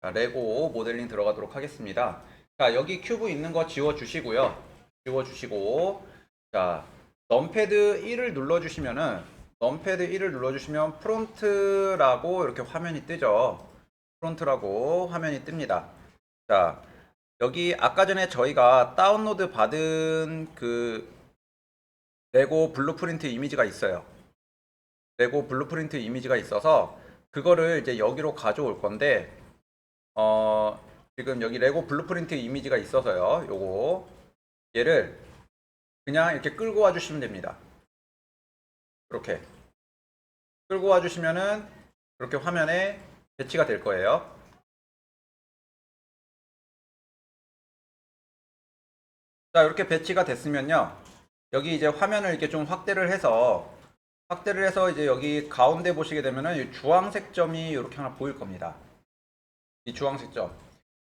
자, 레고 모델링 들어가도록 하겠습니다. 자, 여기 큐브 있는 거 지워주시고요. 지워주시고, 자, 넘패드 1을 눌러주시면은, 넘패드 1을 눌러주시면 프론트라고 이렇게 화면이 뜨죠. 프론트라고 화면이 뜹니다. 자, 여기 아까 전에 저희가 다운로드 받은 그 레고 블루프린트 이미지가 있어요. 레고 블루프린트 이미지가 있어서 그거를 이제 여기로 가져올 건데, 어, 지금 여기 레고 블루프린트 이미지가 있어서요. 요거 얘를 그냥 이렇게 끌고 와 주시면 됩니다. 이렇게 끌고 와 주시면은 이렇게 화면에 배치가 될 거예요. 자, 이렇게 배치가 됐으면요. 여기 이제 화면을 이렇게 좀 확대를 해서 이제 여기 가운데 보시게 되면은 이 주황색 점이 이렇게 하나 보일 겁니다. 이 주황색 점.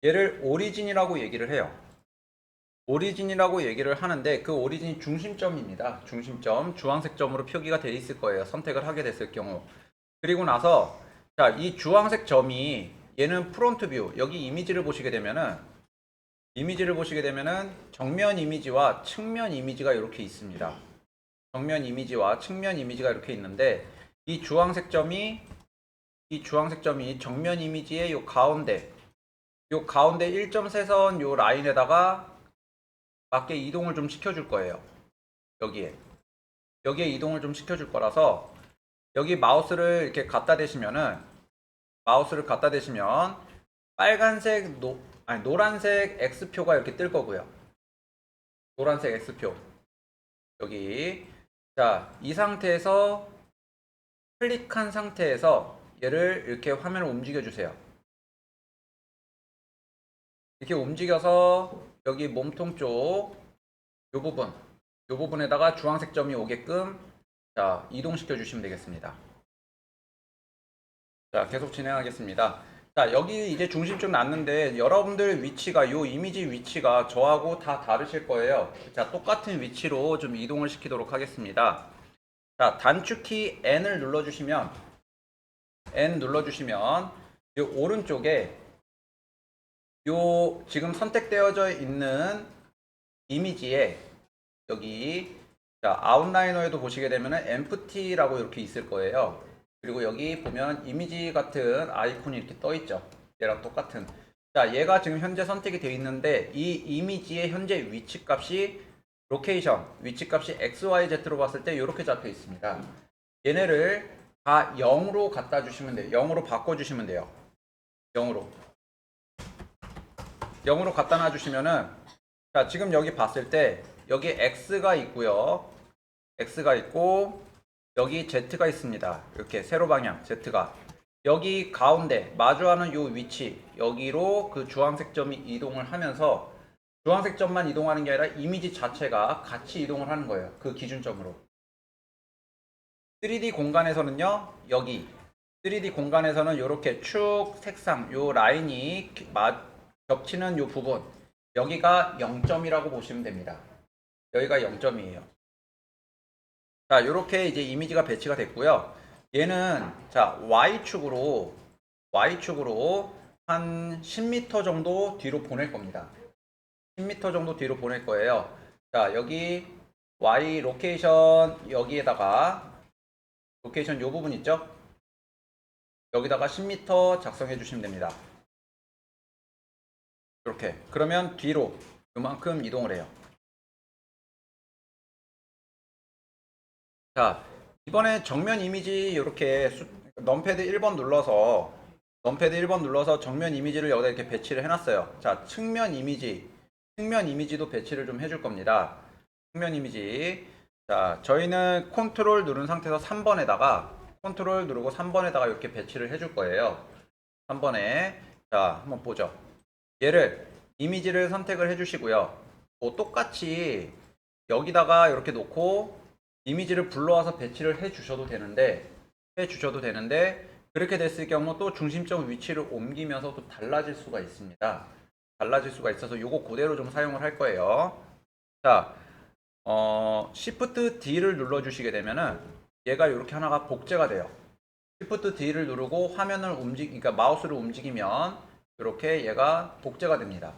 얘를 오리진이라고 얘기를 해요. 오리진이라고 얘기를 하는데 그 오리진이 중심점입니다. 중심점, 주황색 점으로 표기가 되어 있을 거예요. 선택을 하게 됐을 경우. 그리고 나서 자, 이 주황색 점이 얘는 프론트 뷰. 여기 이미지를 보시게 되면은 정면 이미지와 측면 이미지가 이렇게 있습니다. 정면 이미지와 측면 이미지가 이렇게 있는데 이 주황색 점이 정면 이미지의 요 가운데 1.3선 요 라인에다가 맞게 이동을 좀 시켜줄 거예요. 여기에 이동을 좀 시켜줄 거라서 여기 마우스를 갖다 대시면 빨간색 아니 노란색 X표가 이렇게 뜰 거고요. 노란색 X표 여기 자, 이 상태에서 클릭한 상태에서 얘를 이렇게 화면을 움직여 주세요. 이렇게 움직여서 여기 몸통 쪽 요 부분에다가 주황색 점이 오게끔 자, 이동시켜 주시면 되겠습니다. 자, 계속 진행하겠습니다. 자, 여기 이제 중심점 났는데 여러분들 위치가 요 이미지 위치가 저하고 다 다르실 거예요. 자, 똑같은 위치로 좀 이동을 시키도록 하겠습니다. 자, 단축키 N 눌러주시면 요 오른쪽에 요 지금 선택되어져 있는 이미지에 여기 자, 아웃라이너에도 보시게 되면은 empty라고 이렇게 있을 거예요. 그리고 여기 보면 이미지 같은 아이콘이 이렇게 떠 있죠. 얘랑 똑같은. 자, 얘가 지금 현재 선택이 되어 있는데 이 이미지의 현재 위치 값이 XYZ로 봤을 때 이렇게 잡혀 있습니다. 얘네를 다 0으로 갖다 주시면 돼요. 0으로 바꿔 주시면 돼요. 0으로. 0으로 갖다 놔 주시면은 자, 지금 여기 봤을 때 여기 X가 있고요. X가 있고 여기 Z가 있습니다. 이렇게 세로 방향 Z가 여기 가운데 마주하는 요 위치 여기로 그 주황색 점이 이동을 하면서 주황색 점만 이동하는 게 아니라 이미지 자체가 같이 이동을 하는 거예요. 그 기준점으로. 3D 공간에서는요. 여기 3D 공간에서는 이렇게 축 색상 요 라인이 겹치는 요 부분 여기가 0점이라고 보시면 됩니다. 여기가 0점이에요. 자, 이렇게 이제 이미지가 배치가 됐고요. 얘는 자, Y축으로 한 10m 정도 뒤로 보낼 겁니다. 10m 정도 뒤로 보낼 거예요. 자, 여기 Y 로케이션 여기에다가 로케이션 요 부분 있죠? 여기다가 10m 작성해 주시면 됩니다. 이렇게. 그러면 뒤로 요만큼 이동을 해요. 자, 이번에 정면 이미지 이렇게 넘패드 1번 눌러서 정면 이미지를 여기다 이렇게 배치를 해놨어요. 자, 측면 이미지도 배치를 좀 해줄 겁니다. 측면 이미지. 자, 저희는 컨트롤 누르고 3번에다가 이렇게 배치를 해줄 거예요. 3번에. 자, 한번 보죠. 얘를 이미지를 선택을 해주시고요. 뭐 똑같이 여기다가 이렇게 놓고 이미지를 불러와서 배치를 해 주셔도 되는데 그렇게 됐을 경우 또 중심점 위치를 옮기면서 또 달라질 수가 있습니다. 달라질 수가 있어서 요거 그대로 좀 사용을 할 거예요. 자, Shift D를 눌러주시게 되면은 얘가 이렇게 하나가 복제가 돼요. Shift D를 누르고 그러니까 마우스를 움직이면 이렇게 얘가 복제가 됩니다.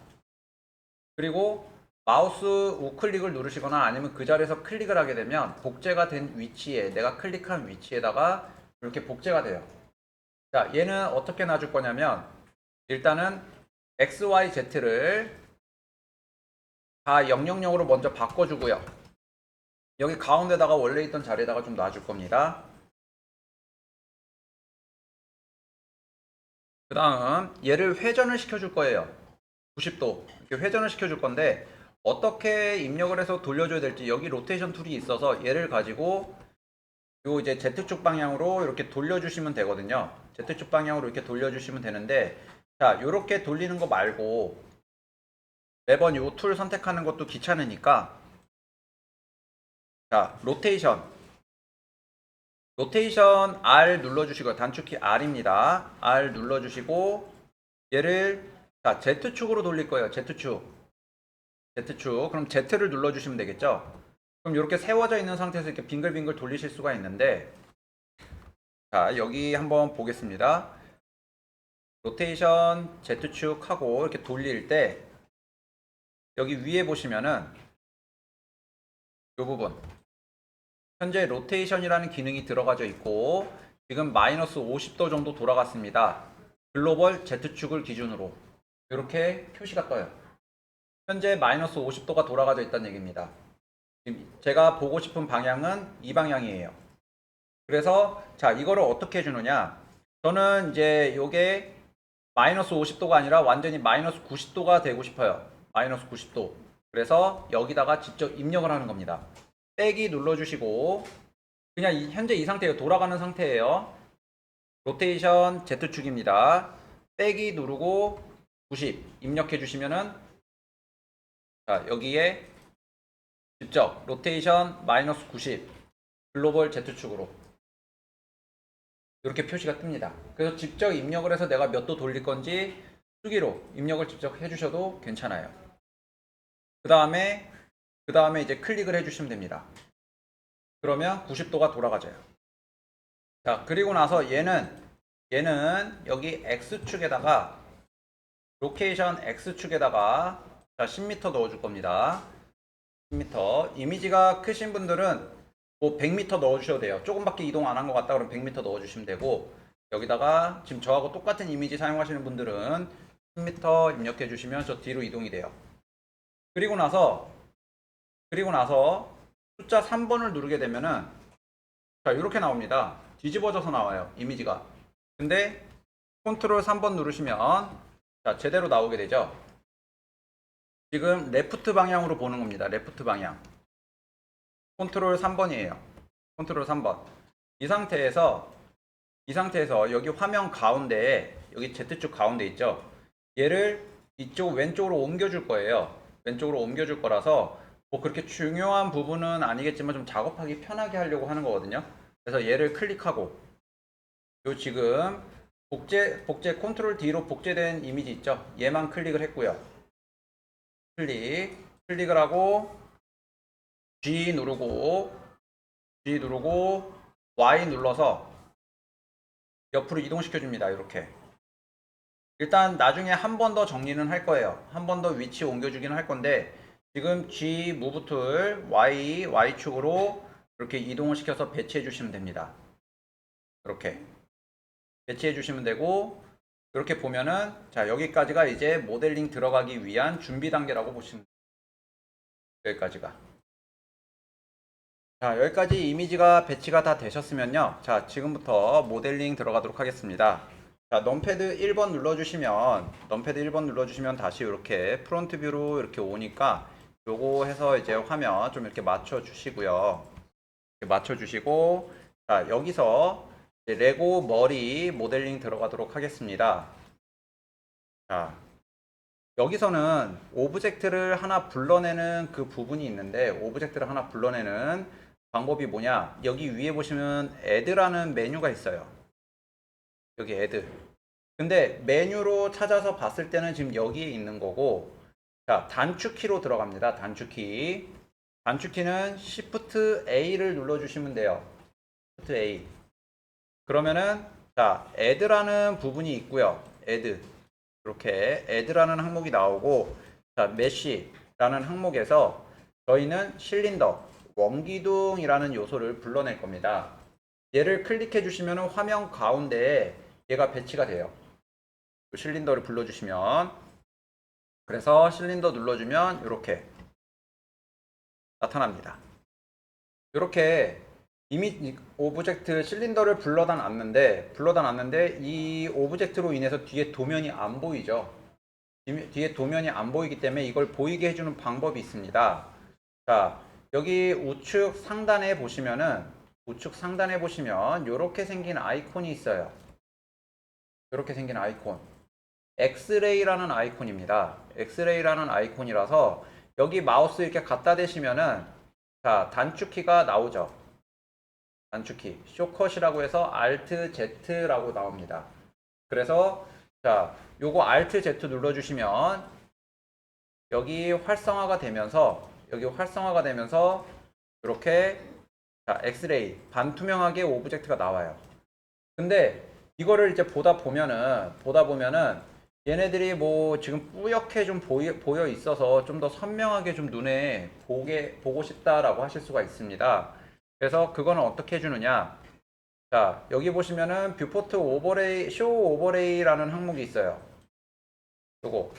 그리고 마우스 우클릭을 누르시거나 아니면 그 자리에서 클릭을 하게 되면 복제가 된 위치에, 내가 클릭한 위치에다가 이렇게 복제가 돼요. 자, 얘는 어떻게 놔줄 거냐면 일단은 X, Y, Z를 다 000으로 먼저 바꿔주고요. 여기 가운데다가 원래 있던 자리에다가 좀 놔줄 겁니다. 그 다음 얘를 회전을 시켜줄 거예요. 90도 이렇게 회전을 시켜줄 건데 어떻게 입력을 해서 돌려줘야 될지, 여기 로테이션 툴이 있어서 얘를 가지고 요 이제 Z축 방향으로 이렇게 돌려주시면 되거든요. Z축 방향으로 이렇게 돌려주시면 되는데, 자, 요렇게 돌리는 거 말고 매번 요 툴 선택하는 것도 귀찮으니까, 자, 로테이션 R 눌러주시고, 단축키 R입니다. R 눌러주시고 얘를, 자, Z축으로 돌릴 거예요. Z축. 그럼 Z를 눌러주시면 되겠죠. 그럼 이렇게 세워져 있는 상태에서 이렇게 빙글빙글 돌리실 수가 있는데, 자, 여기 한번 보겠습니다. 로테이션 Z축 하고 이렇게 돌릴 때 여기 위에 보시면은 이 부분 현재 로테이션이라는 기능이 들어가져 있고 지금 마이너스 50도 정도 돌아갔습니다. 글로벌 Z축을 기준으로 이렇게 표시가 떠요. 현재 마이너스 50도가 돌아가져 있다는 얘기입니다. 제가 보고 싶은 방향은 이 방향이에요. 그래서 자, 이거를 어떻게 해주느냐, 저는 이제 요게 마이너스 50도가 아니라 완전히 마이너스 90도가 되고 싶어요. 마이너스 90도. 그래서 여기다가 직접 입력을 하는 겁니다. 빼기 눌러주시고 그냥 현재 이 상태예요. 돌아가는 상태예요. 로테이션 Z축입니다. 빼기 누르고 90 입력해 주시면은, 자, 여기에 직접 로테이션 마이너스 90 글로벌 Z축으로 이렇게 표시가 뜹니다. 그래서 직접 입력을 해서 내가 몇 도 돌릴 건지 수기로 입력을 직접 해주셔도 괜찮아요. 그 다음에 이제 클릭을 해주시면 됩니다. 그러면 90도가 돌아가져요. 자, 그리고 나서 얘는 여기 X축에다가 로케이션 X축에다가 자, 10m 넣어줄 겁니다. 10m. 이미지가 크신 분들은 뭐 100m 넣어주셔도 돼요. 조금밖에 이동 안 한 것 같다 그러면 100m 넣어주시면 되고, 여기다가 지금 저하고 똑같은 이미지 사용하시는 분들은 10m 입력해 주시면 저 뒤로 이동이 돼요. 그리고 나서 숫자 3번을 누르게 되면은 자, 이렇게 나옵니다. 뒤집어져서 나와요, 이미지가. 근데 컨트롤 3번 누르시면 자, 제대로 나오게 되죠. 지금 레프트 방향으로 보는 겁니다. 레프트 방향. 컨트롤 3번이에요. 컨트롤 3번. 이 상태에서 여기 화면 가운데에 여기 Z축 가운데 있죠. 얘를 이쪽 왼쪽으로 옮겨줄 거예요. 왼쪽으로 옮겨줄 거라서 뭐 그렇게 중요한 부분은 아니겠지만 좀 작업하기 편하게 하려고 하는 거거든요. 그래서 얘를 클릭하고 요 지금 복제 컨트롤 D로 복제된 이미지 있죠. 얘만 클릭을 했고요. 클릭을 하고 G 누르고 Y 눌러서 옆으로 이동시켜 줍니다. 이렇게. 일단 나중에 한 번 더 정리는 할 거예요. 한 번 더 위치 옮겨주기는 할 건데 지금 G 무브 툴 Y축으로 이렇게 이동을 시켜서 배치해 주시면 됩니다. 이렇게 배치해 주시면 되고, 이렇게 보면은 자, 여기까지가 이제 모델링 들어가기 위한 준비 단계라고 보시면 돼요. 여기까지가. 자, 여기까지 이미지가 배치가 다 되셨으면요. 자, 지금부터 모델링 들어가도록 하겠습니다. 자, 넘패드 1번 눌러주시면 다시 이렇게 프론트 뷰로 이렇게 오니까 요거 해서 이제 화면 좀 이렇게 맞춰 주시고요. 이렇게 맞춰 주시고, 자, 여기서 레고 머리 모델링 들어가도록 하겠습니다. 자, 여기서는 오브젝트를 하나 불러내는 그 부분이 있는데, 오브젝트를 하나 불러내는 방법이 뭐냐, 여기 위에 보시면 add라는 메뉴가 있어요. 여기 add. 근데 메뉴로 찾아서 봤을 때는 지금 여기에 있는 거고, 자, 단축키로 들어갑니다. 단축키는 Shift A를 눌러주시면 돼요. Shift A. 그러면은 자, add라는 부분이 있고요. add. 이렇게 add라는 항목이 나오고, 자, mesh라는 항목에서 저희는 실린더, 원기둥이라는 요소를 불러낼 겁니다. 얘를 클릭해 주시면 화면 가운데에 얘가 배치가 돼요. 실린더를 불러주시면, 그래서 실린더 눌러주면 이렇게 나타납니다. 이렇게 이미 오브젝트 실린더를 불러다 놨는데 이 오브젝트로 인해서 뒤에 도면이 안 보이죠. 뒤에 도면이 안 보이기 때문에 이걸 보이게 해주는 방법이 있습니다. 자, 여기 우측 상단에 보시면 이렇게 생긴 아이콘이 있어요. 이렇게 생긴 아이콘. 엑스레이라는 아이콘입니다. 엑스레이라는 아이콘이라서 여기 마우스 이렇게 갖다 대시면은, 자, 단축키가 나오죠. 단축키. 쇼컷이라고 해서 Alt Z라고 나옵니다. 그래서 자, 요거 Alt Z 눌러주시면 여기 활성화가 되면서 이렇게, 자, 엑스레이 반투명하게 오브젝트가 나와요. 근데 이거를 이제 보다 보면은 얘네들이 뭐 지금 뿌옇게 좀 보여 있어서 좀 더 선명하게 좀 눈에 보고 싶다라고 하실 수가 있습니다. 그래서 그거는 어떻게 해주느냐? 자, 여기 보시면은 뷰포트 오버레이, 쇼 오버레이라는 항목이 있어요. 요거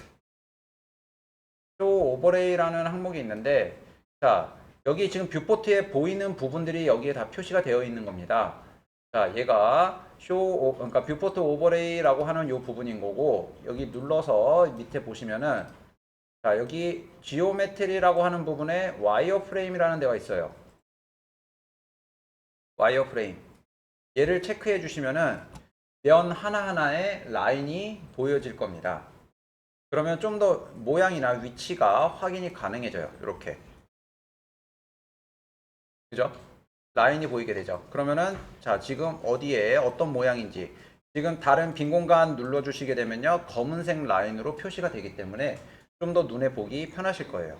쇼 오버레이라는 항목이 있는데, 자, 여기 지금 뷰포트에 보이는 부분들이 여기에 다 표시가 되어 있는 겁니다. 자, 얘가 그러니까 뷰포트 오버레이라고 하는 요 부분인 거고, 여기 눌러서 밑에 보시면은, 자, 여기 지오메트리라고 하는 부분에 와이어프레임이라는 데가 있어요. 와이어프레임. 얘를 체크해 주시면은 면 하나하나에 라인이 보여질 겁니다. 그러면 좀 더 모양이나 위치가 확인이 가능해져요. 이렇게. 그죠? 라인이 보이게 되죠. 그러면은, 자, 지금 어디에 어떤 모양인지, 지금 다른 빈 공간 눌러주시게 되면요, 검은색 라인으로 표시가 되기 때문에 좀 더 눈에 보기 편하실 거예요.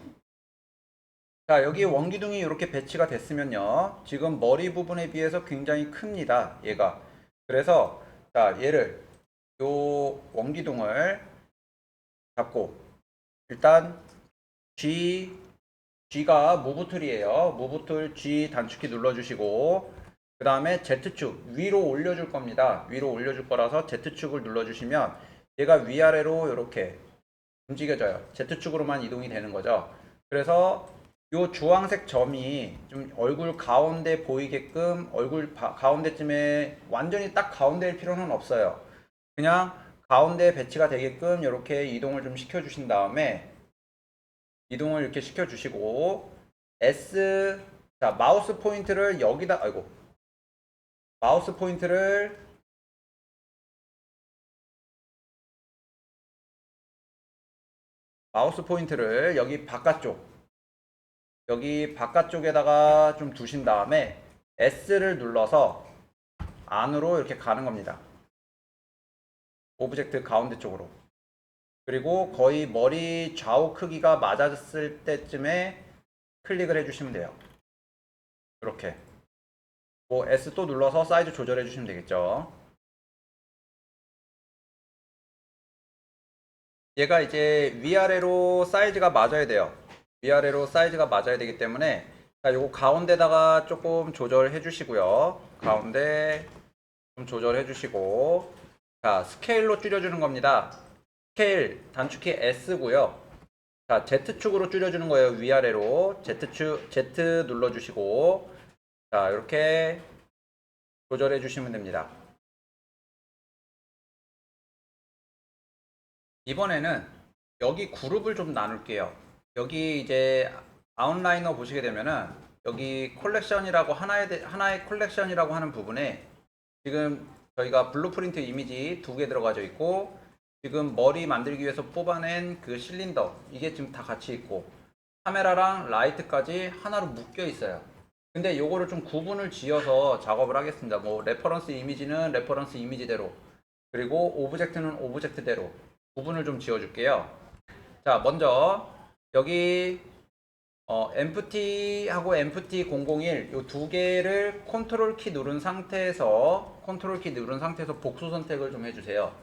자, 여기 원기둥이 이렇게 배치가 됐으면요, 지금 머리 부분에 비해서 굉장히 큽니다, 얘가. 그래서, 자, 얘를, 요 원기둥을 잡고, 일단 G가 무브툴이에요. 무브툴 G 단축키 눌러주시고, 그 다음에 Z축 위로 올려줄 겁니다. 위로 올려줄 거라서 Z축을 눌러주시면 얘가 위아래로 이렇게 움직여져요. Z축으로만 이동이 되는 거죠. 그래서 이 주황색 점이 좀 얼굴 가운데 보이게끔, 얼굴 가운데쯤에 완전히 딱 가운데일 필요는 없어요. 그냥 가운데 배치가 되게끔 이렇게 이동을 좀 시켜주신 다음에, 이동을 이렇게 시켜주시고, 자, 마우스 포인트를 여기다, 아이고, 마우스 포인트를, 여기 바깥쪽에다가 좀 두신 다음에 S를 눌러서 안으로 이렇게 가는 겁니다. 오브젝트 가운데 쪽으로. 그리고 거의 머리 좌우 크기가 맞았을 때쯤에 클릭을 해주시면 돼요. 이렇게. 뭐 S 또 눌러서 사이즈 조절해 주시면 되겠죠. 얘가 이제 위아래로 사이즈가 맞아야 돼요. 위아래로 사이즈가 맞아야 되기 때문에, 자, 요거 가운데다가 조금 조절해 주시고요. 가운데 좀 조절해 주시고, 자, 스케일로 줄여주는 겁니다. 스케일 단축키 S고요. 자, Z축으로 줄여주는 거예요. 위아래로 Z축, Z 눌러주시고, 자, 이렇게 조절해 주시면 됩니다. 이번에는 여기 그룹을 좀 나눌게요. 여기 이제 아웃라이너 보시게 되면은 여기 컬렉션이라고 하나의 컬렉션이라고 하는 부분에 지금 저희가 블루프린트 이미지 2개 들어가져 있고, 지금 머리 만들기 위해서 뽑아낸 그 실린더, 이게 지금 다 같이 있고, 카메라랑 라이트까지 하나로 묶여 있어요. 근데 요거를 좀 구분을 지어서 작업을 하겠습니다. 뭐 레퍼런스 이미지는 레퍼런스 이미지대로, 그리고 오브젝트는 오브젝트대로 구분을 좀 지어 줄게요. 자, 먼저 여기 empty하고 empty 001 요 두 개를 컨트롤 키 누른 상태에서 복수 선택을 좀 해주세요.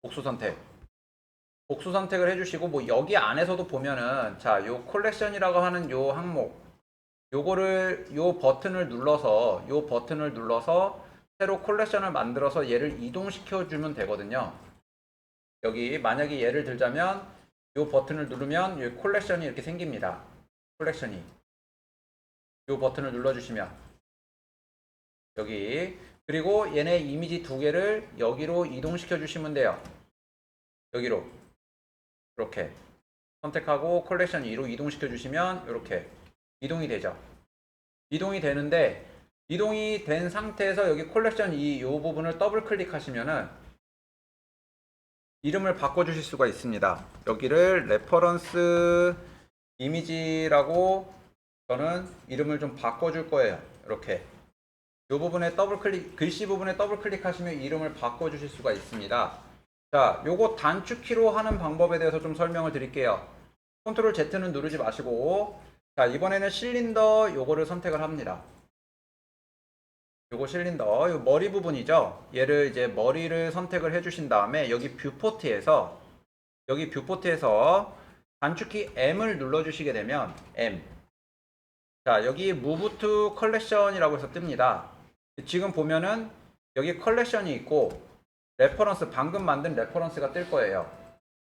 복수 선택. 복수 선택을 해주시고 뭐 여기 안에서도 보면은 자, 요 컬렉션이라고 하는 요 항목 요거를 요 버튼을 눌러서 새로 컬렉션을 만들어서 얘를 이동시켜 주면 되거든요. 여기 만약에 예를 들자면 요 버튼을 누르면 요 컬렉션이 이렇게 생깁니다. 컬렉션이 요 버튼을 눌러주시면 여기 그리고 얘네 이미지 두 개를 여기로 이동시켜 주시면 돼요. 여기로 이렇게 선택하고 컬렉션 2로 이동시켜 주시면 이렇게 이동이 되죠. 이동이 되는데 이동이 된 상태에서 여기 컬렉션 2 요 부분을 더블 클릭하시면은 이름을 바꿔 주실 수가 있습니다. 여기를 레퍼런스 이미지라고 저는 이름을 좀 바꿔 줄 거예요. 이렇게 이 부분에 더블 클릭, 글씨 부분에 더블 클릭하시면 이름을 바꿔 주실 수가 있습니다. 자, 요거 단축키로 하는 방법에 대해서 좀 설명을 드릴게요. 컨트롤 Z는 누르지 마시고, 자, 이번에는 실린더 요거를 선택을 합니다. 요거 실린더, 요 머리 부분이죠. 얘를 이제 머리를 선택을 해주신 다음에 여기 뷰포트에서 단축키 M을 눌러주시게 되면 M. 자, 여기 Move to Collection이라고 해서 뜹니다. 지금 보면은 여기 컬렉션이 있고 레퍼런스 방금 만든 레퍼런스가 뜰 거예요.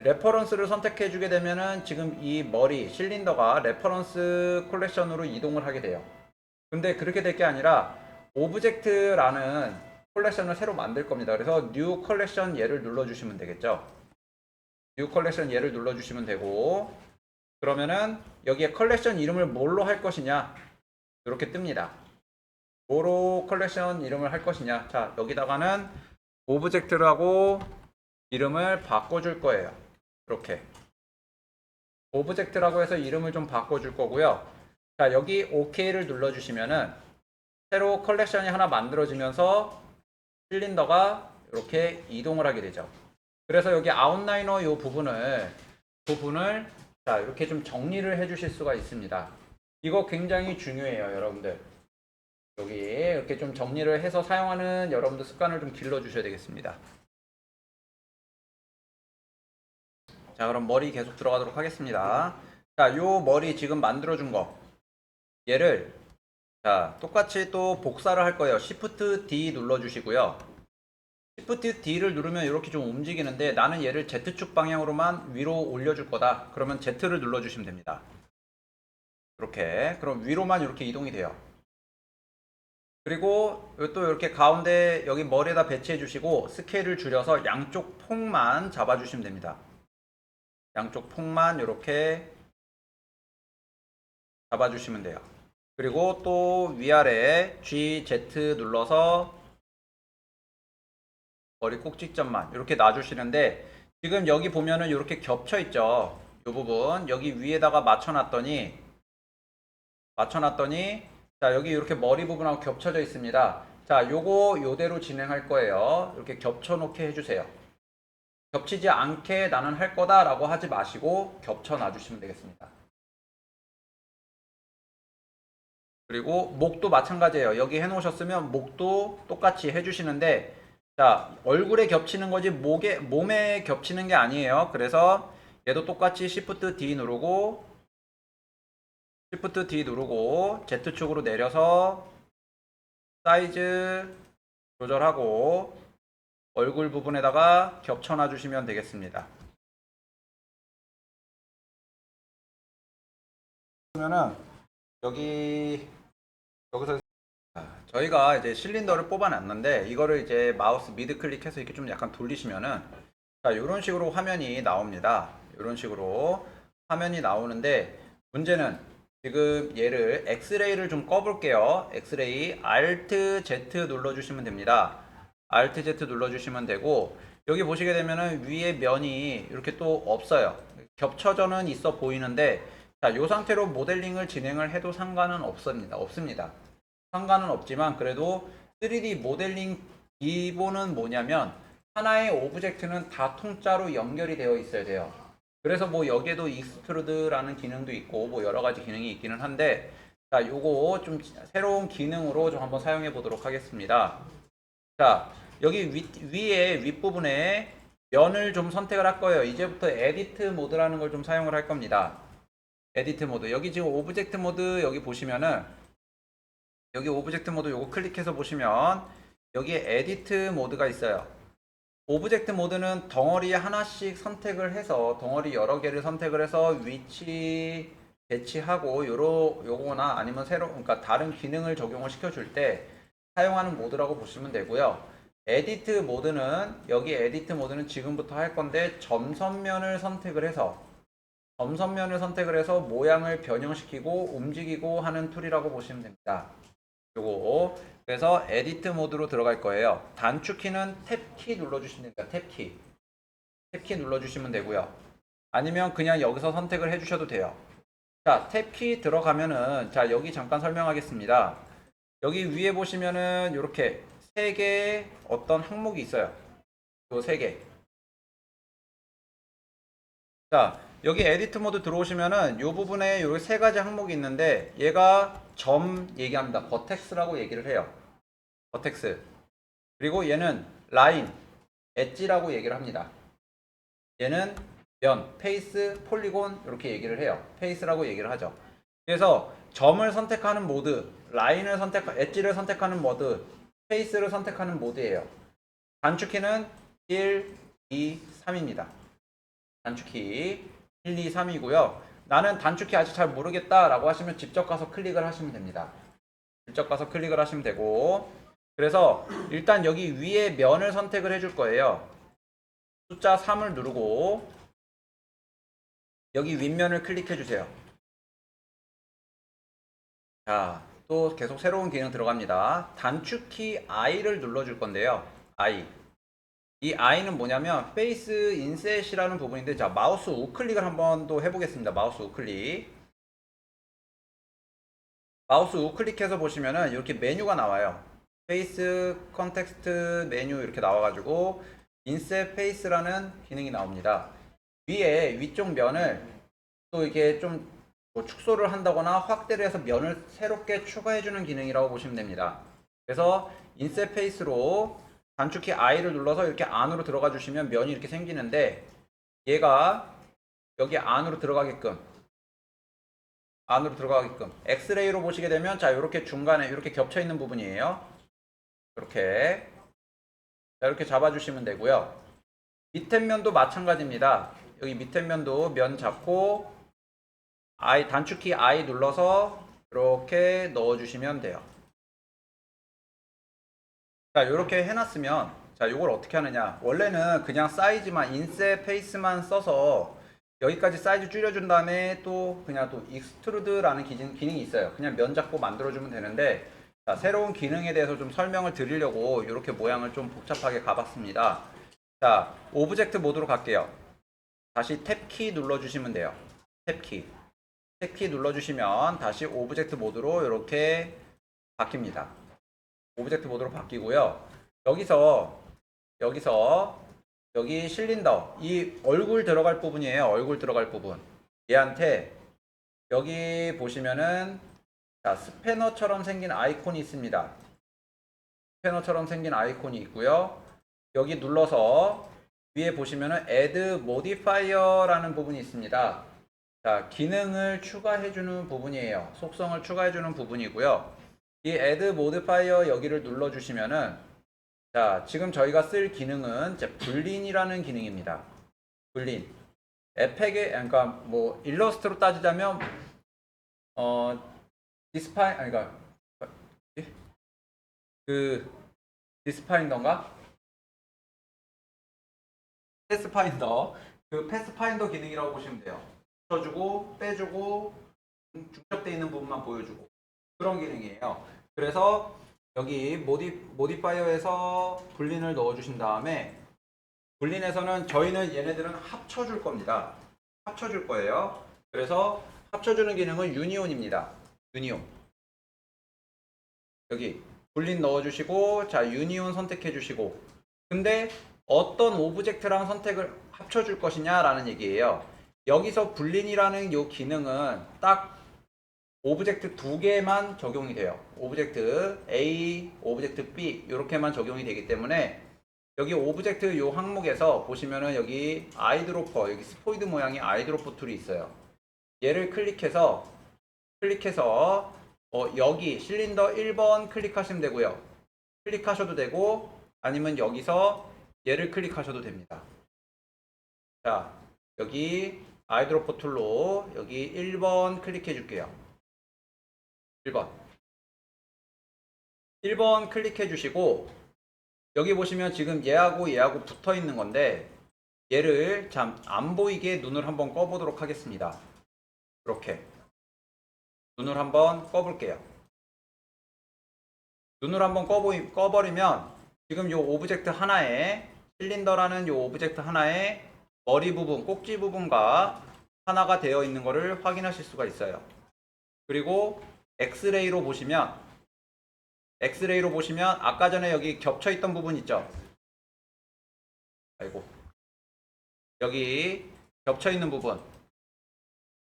레퍼런스를 선택해 주게 되면은 지금 이 머리 실린더가 레퍼런스 컬렉션으로 이동을 하게 돼요. 근데 그렇게 될 게 아니라 오브젝트라는 컬렉션을 새로 만들 겁니다. 그래서 뉴 컬렉션 얘를 눌러 주시면 되겠죠. 뉴 컬렉션 얘를 눌러 주시면 되고 그러면은 여기에 컬렉션 이름을 뭘로 할 것이냐 이렇게 뜹니다. 뭐로 컬렉션 이름을 할 것이냐. 자, 여기다가는 오브젝트라고 이름을 바꿔줄 거예요. 이렇게 오브젝트라고 해서 이름을 좀 바꿔줄 거고요. 자, 여기 OK를 눌러주시면은 새로 컬렉션이 하나 만들어지면서 실린더가 이렇게 이동을 하게 되죠. 그래서 여기 아웃라이너 이 부분을 자, 이렇게 좀 정리를 해주실 수가 있습니다. 이거 굉장히 중요해요, 여러분들. 여기 이렇게 좀 정리를 해서 사용하는 여러분들 습관을 좀 길러주셔야 되겠습니다. 자, 그럼 머리 계속 들어가도록 하겠습니다. 자, 요 머리 지금 만들어준 거 얘를 자, 똑같이 또 복사를 할 거예요. Shift D 눌러주시고요. Shift D를 누르면 이렇게 좀 움직이는데 나는 얘를 Z축 방향으로만 위로 올려줄 거다. 그러면 Z를 눌러주시면 됩니다. 이렇게 그럼 위로만 이렇게 이동이 돼요. 그리고 또 이렇게 가운데 여기 머리에다 배치해 주시고 스케일을 줄여서 양쪽 폭만 잡아 주시면 됩니다. 양쪽 폭만 이렇게 잡아 주시면 돼요. 그리고 또 위아래 G, Z 눌러서 머리 꼭지점만 이렇게 놔주시는데 지금 여기 보면은 이렇게 겹쳐 있죠. 이 부분 여기 위에다가 맞춰놨더니 자, 여기 이렇게 머리 부분하고 겹쳐져 있습니다. 자, 요거 요대로 진행할 거예요. 이렇게 겹쳐 놓게 해주세요. 겹치지 않게 나는 할 거다 라고 하지 마시고 겹쳐 놔주시면 되겠습니다. 그리고 목도 마찬가지예요. 여기 해놓으셨으면 목도 똑같이 해주시는데 자, 얼굴에 겹치는 거지 몸에 겹치는 게 아니에요. 그래서 얘도 똑같이 Shift D 누르고 Z축으로 내려서 사이즈 조절하고 얼굴 부분에다가 겹쳐놔 주시면 되겠습니다. 그러면은 여기서 저희가 이제 실린더를 뽑아놨는데 이거를 이제 마우스 미드 클릭해서 이렇게 좀 약간 돌리시면은 자, 이런 식으로 화면이 나옵니다. 이런 식으로 화면이 나오는데 문제는 지금 얘를 엑스레이를 좀 꺼볼게요. 엑스레이 Alt Z 눌러주시면 됩니다. Alt Z 눌러주시면 되고 여기 보시게 되면은 위에 면이 이렇게 또 없어요. 겹쳐져는 있어 보이는데 자, 이 상태로 모델링을 진행을 해도 상관은 없습니다. 상관은 없지만 그래도 3D 모델링 기본은 뭐냐면 하나의 오브젝트는 다 통짜로 연결이 되어 있어야 돼요. 그래서 뭐 여기에도 익스트루드라는 기능도 있고 뭐 여러 가지 기능이 있기는 한데 자, 요거 좀 새로운 기능으로 좀 한번 사용해 보도록 하겠습니다. 자, 여기 위에 윗부분에 면을 좀 선택을 할 거예요. 이제부터 에디트 모드라는 걸 좀 사용을 할 겁니다. 에디트 모드. 여기 지금 오브젝트 모드 여기 보시면은 여기 오브젝트 모드 요거 클릭해서 보시면 여기에 에디트 모드가 있어요. 오브젝트 모드는 덩어리 하나씩 선택을 해서 덩어리 여러 개를 선택을 해서 위치 배치하고 요거나 아니면 그러니까 다른 기능을 적용을 시켜줄 때 사용하는 모드라고 보시면 되고요. 에디트 모드는 여기 에디트 모드는 지금부터 할 건데 점선면을 선택을 해서 모양을 변형시키고 움직이고 하는 툴이라고 보시면 됩니다. 요거 그래서 에디트 모드로 들어갈 거예요. 단축키는 탭키 눌러주시면 됩니다. 탭키 눌러주시면 되고요. 아니면 그냥 여기서 선택을 해주셔도 돼요. 자, 탭키 들어가면은 자 여기 잠깐 설명하겠습니다. 여기 위에 보시면은 이렇게 세 개의 어떤 항목이 있어요. 요 세 개. 자, 여기 에디트 모드 들어오시면은 이 부분에 요 세 가지 항목이 있는데 얘가 점 얘기합니다. 버텍스라고 얘기를 해요. 버텍스. 그리고 얘는 라인, 엣지라고 얘기를 합니다. 얘는 면, 페이스, 폴리곤 이렇게 얘기를 해요. 페이스라고 얘기를 하죠. 그래서 점을 선택하는 모드, 엣지를 선택하는 모드, 페이스를 선택하는 모드예요. 단축키는 1, 2, 3입니다. 단축키 1, 2, 3이고요. 나는 단축키 아직 잘 모르겠다라고 하시면 직접 가서 클릭을 하시면 됩니다. 직접 가서 클릭을 하시면 되고 그래서 일단 여기 위에 면을 선택을 해줄 거예요. 숫자 3을 누르고 여기 윗면을 클릭해 주세요. 자, 또 계속 새로운 기능 들어갑니다. 단축키 I를 눌러줄 건데요. I. 이 I는 뭐냐면 페이스 인셋이라는 부분인데 자 마우스 우클릭을 한번 또 해보겠습니다. 마우스 우클릭. 마우스 우클릭해서 보시면은 이렇게 메뉴가 나와요. 페이스 컨텍스트 메뉴 이렇게 나와가지고 인셋 페이스라는 기능이 나옵니다. 위에 위쪽 면을 또 이게 좀뭐 축소를 한다거나 확대를 해서 면을 새롭게 추가해주는 기능이라고 보시면 됩니다. 그래서 인셋 페이스로 단축키 I를 눌러서 이렇게 안으로 들어가 주시면 면이 이렇게 생기는데 얘가 여기 안으로 들어가게끔 엑스레이로 보시게 되면 자 이렇게 중간에 이렇게 겹쳐 있는 부분이에요. 이렇게 자 이렇게 잡아주시면 되고요. 밑에 면도 마찬가지입니다. 여기 밑에 면도 면 잡고 단축키 I 눌러서 이렇게 넣어주시면 돼요. 자 이렇게 해놨으면 자 이걸 어떻게 하느냐 원래는 그냥 사이즈만 인셋 페이스만 써서 여기까지 사이즈 줄여준 다음에 또 그냥 또 익스트루드라는 기능이 있어요. 그냥 면 잡고 만들어주면 되는데 자, 새로운 기능에 대해서 좀 설명을 드리려고 이렇게 모양을 좀 복잡하게 가봤습니다. 자, 오브젝트 모드로 갈게요. 다시 탭키 눌러주시면 돼요. 탭키 눌러주시면 다시 오브젝트 모드로 이렇게 바뀝니다. 오브젝트 모드로 바뀌고요. 여기 실린더 이 얼굴 들어갈 부분이에요. 얼굴 들어갈 부분 얘한테 여기 보시면은 자 스패너처럼 생긴 아이콘이 있습니다. 스패너처럼 생긴 아이콘이 있고요. 여기 눌러서 위에 보시면은 Add Modifier라는 부분이 있습니다. 자 기능을 추가해주는 부분이에요. 속성을 추가해주는 부분이고요. 이 Add Modifier 여기를 눌러주시면은 자, 지금 저희가 쓸 기능은 이제 불린이라는 기능입니다. 불린. 에펙의, 그러니까 뭐 일러스트로 따지자면 그러니까 그 디스파인더인가? 패스파인더. 그 패스파인더 기능이라고 보시면 돼요. 붙여주고 빼주고 중첩되어 있는 부분만 보여주고 그런 기능이에요. 그래서 여기 모디파이어에서 불린을 넣어주신 다음에 불린에서는 저희는 얘네들은 합쳐줄 겁니다. 합쳐줄 거예요. 그래서 합쳐주는 기능은 유니온입니다. 유니온. 여기 불린 넣어주시고 자 유니온 선택해 주시고 근데 어떤 오브젝트랑 선택을 합쳐줄 것이냐 라는 얘기예요. 여기서 불린이라는 이 기능은 딱 오브젝트 두 개만 적용이 돼요. 오브젝트 A, 오브젝트 B 이렇게만 적용이 되기 때문에 여기 오브젝트 요 항목에서 보시면은 여기 아이드로퍼, 여기 스포이드 모양의 아이드로퍼 툴이 있어요. 얘를 클릭해서 여기 실린더 1번 클릭하시면 되고요. 클릭하셔도 되고 아니면 여기서 얘를 클릭하셔도 됩니다. 자, 여기 아이드로퍼 툴로 여기 1번 클릭해 줄게요. 1번 클릭해 주시고 여기 보시면 지금 얘하고 붙어 있는 건데 얘를 참 안 보이게 눈을 한번 꺼 보도록 하겠습니다. 이렇게 눈을 한번 꺼 볼게요. 눈을 한번 꺼버리면 지금 요 오브젝트 하나에 실린더라는 요 오브젝트 하나에 머리 부분, 꼭지 부분과 하나가 되어 있는 것을 확인하실 수가 있어요. 그리고 엑스레이로 보시면 아까 전에 여기 겹쳐 있던 부분 있죠? 아이고. 여기 겹쳐 있는 부분.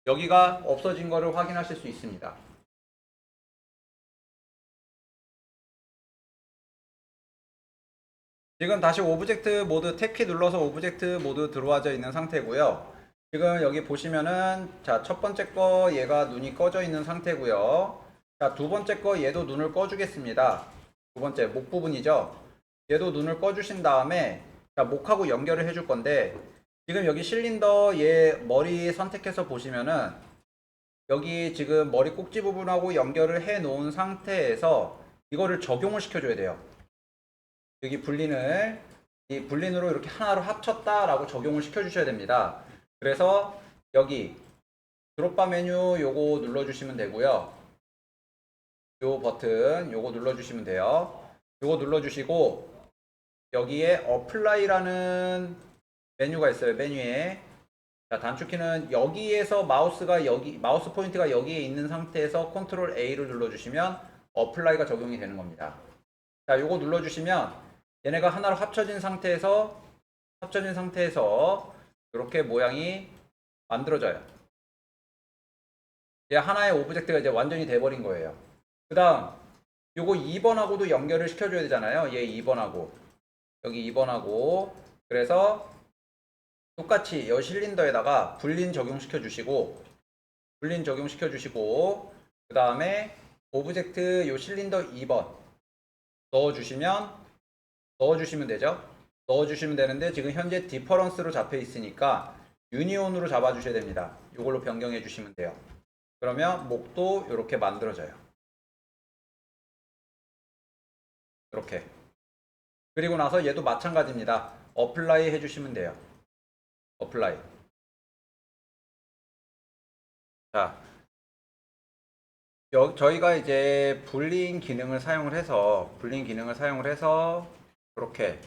여기가 없어진 것을 확인하실 수 있습니다. 지금 다시 오브젝트 모드 탭키 눌러서 오브젝트 모드 들어와져 있는 상태고요. 지금 여기 보시면은 자, 첫 번째 거 얘가 눈이 꺼져 있는 상태고요. 자, 두 번째 거 얘도 눈을 꺼 주겠습니다. 두 번째 목 부분이죠. 얘도 눈을 꺼 주신 다음에 자, 목하고 연결을 해줄 건데 지금 여기 실린더 얘 머리 선택해서 보시면은 여기 지금 머리 꼭지 부분하고 연결을 해 놓은 상태에서 이거를 적용을 시켜 줘야 돼요. 여기 이 불린으로 이렇게 하나로 합쳤다라고 적용을 시켜 주셔야 됩니다. 그래서 여기 드롭바 메뉴 요거 눌러 주시면 되고요. 요 버튼 요거 눌러 주시면 돼요. 요거 눌러 주시고 여기에 어플라이라는 메뉴가 있어요. 메뉴에 자, 단축키는 여기에서 마우스 포인트가 여기에 있는 상태에서 컨트롤 A를 눌러 주시면 어플라이가 적용이 되는 겁니다. 자, 요거 눌러 주시면 얘네가 하나로 합쳐진 상태에서 이렇게 모양이 만들어져요. 얘 하나의 오브젝트가 이제 완전히 돼버린 거예요. 그 다음 요거 2번하고도 연결을 시켜줘야 되잖아요. 얘 2번하고 여기 2번하고 그래서 똑같이 이 실린더에다가 불린 적용시켜 주시고 그 다음에 오브젝트 요 실린더 2번 넣어주시면 되죠. 넣어주시면 되는데 지금 현재 디퍼런스로 잡혀 있으니까 유니온으로 잡아주셔야 됩니다. 이걸로 변경해 주시면 돼요. 그러면 목도 이렇게 만들어져요. 이렇게. 그리고 나서 얘도 마찬가지입니다. 어플라이 해주시면 돼요. 어플라이. 자, 저희가 이제 불린 기능을 사용을 해서 이렇게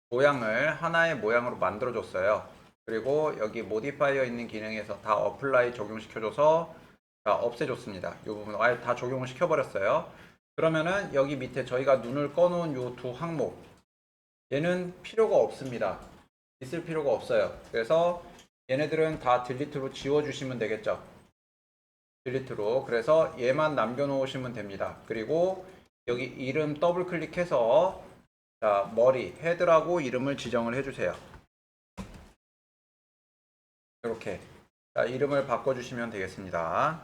모양을 하나의 모양으로 만들어 줬어요. 그리고 여기 모디파이어 있는 기능에서 다 어플라이 적용시켜줘서 다 없애줬습니다. 이 부분 아예 다 적용을 시켜버렸어요. 그러면은 여기 밑에 저희가 눈을 꺼놓은 이 두 항목 얘는 필요가 없습니다. 있을 필요가 없어요. 그래서 얘네들은 다 딜리트로 지워주시면 되겠죠. 딜리트로. 그래서 얘만 남겨놓으시면 됩니다. 그리고 여기 이름 더블 클릭해서 자, 머리, 헤드라고 이름을 지정을 해주세요. 이렇게. 자, 이름을 바꿔주시면 되겠습니다.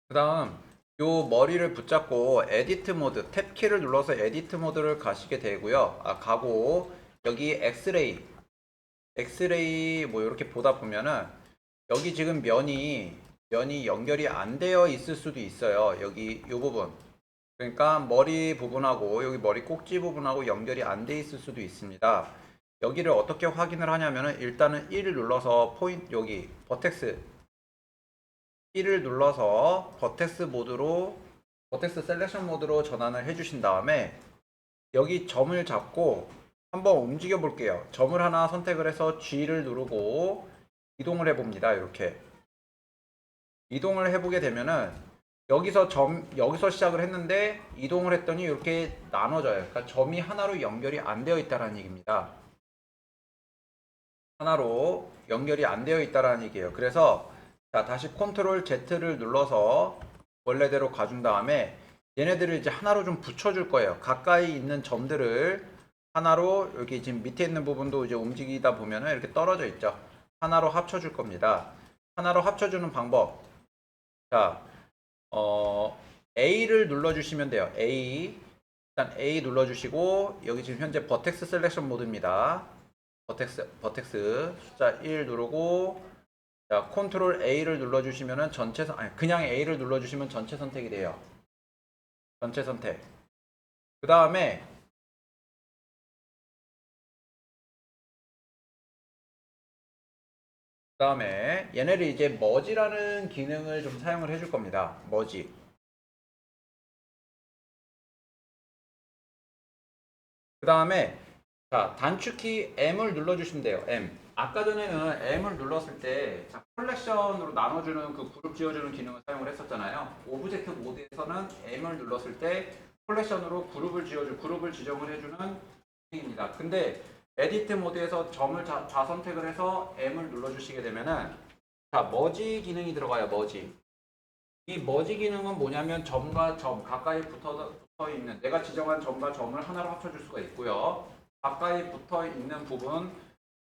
그 다음, 요 머리를 붙잡고 에디트 모드, 탭키를 눌러서 에디트 모드를 가시게 되고요. 가고, 여기 엑스레이 뭐 이렇게 보다 보면은, 여기 지금 면이 연결이 안 되어 있을 수도 있어요. 여기 요 부분. 그러니까 머리 부분하고 여기 머리 꼭지 부분하고 연결이 안 돼 있을 수도 있습니다. 여기를 어떻게 확인을 하냐면은 일단은 1을 눌러서 여기 버텍스 1을 눌러서 버텍스 셀렉션 모드로 전환을 해주신 다음에 여기 점을 잡고 한번 움직여 볼게요. 점을 하나 선택을 해서 G를 누르고 이동을 해봅니다. 이렇게 이동을 해보게 되면은 여기서 시작을 했는데 이동을 했더니 이렇게 나눠져요. 그러니까 점이 하나로 연결이 안 되어 있다는 얘기입니다. 하나로 연결이 안 되어 있다는 얘기예요. 그래서 자, 다시 컨트롤 Z를 눌러서 원래대로 가준 다음에 얘네들을 이제 하나로 좀 붙여줄 거예요. 가까이 있는 점들을 하나로, 여기 지금 밑에 있는 부분도 이제 움직이다 보면은 이렇게 떨어져 있죠. 하나로 합쳐줄 겁니다. 하나로 합쳐주는 방법. 자, 어, A를 눌러주시면 돼요. A. 일단 A 눌러주시고, 여기 지금 현재 버텍스 셀렉션 모드입니다. 버텍스 숫자 1 누르고, 자, 컨트롤 A를 눌러주시면은 아니, 그냥 A를 눌러주시면 전체 선택이 돼요. 전체 선택. 그 다음에 얘네를 이제 머지라는 기능을 좀 사용을 해줄 겁니다. 머지. 그 다음에 자, 단축키 M을 눌러주시면 돼요. M. 아까 전에는 M을 눌렀을 때 자, 컬렉션으로 나눠주는 그 그룹 지어주는 기능을 사용을 했었잖아요. 오브젝트 모드에서는 M을 눌렀을 때 컬렉션으로 그룹을 지정을 해주는 기능입니다. 근데 에디트 모드에서 점을 좌선택을 해서 M을 눌러주시게 되면은 자, 머지 기능이 들어가요. 머지. 이 머지 기능은 뭐냐면 점과 점 가까이 붙어 있는 내가 지정한 점과 점을 하나로 합쳐줄 수가 있고요. 가까이 붙어 있는 부분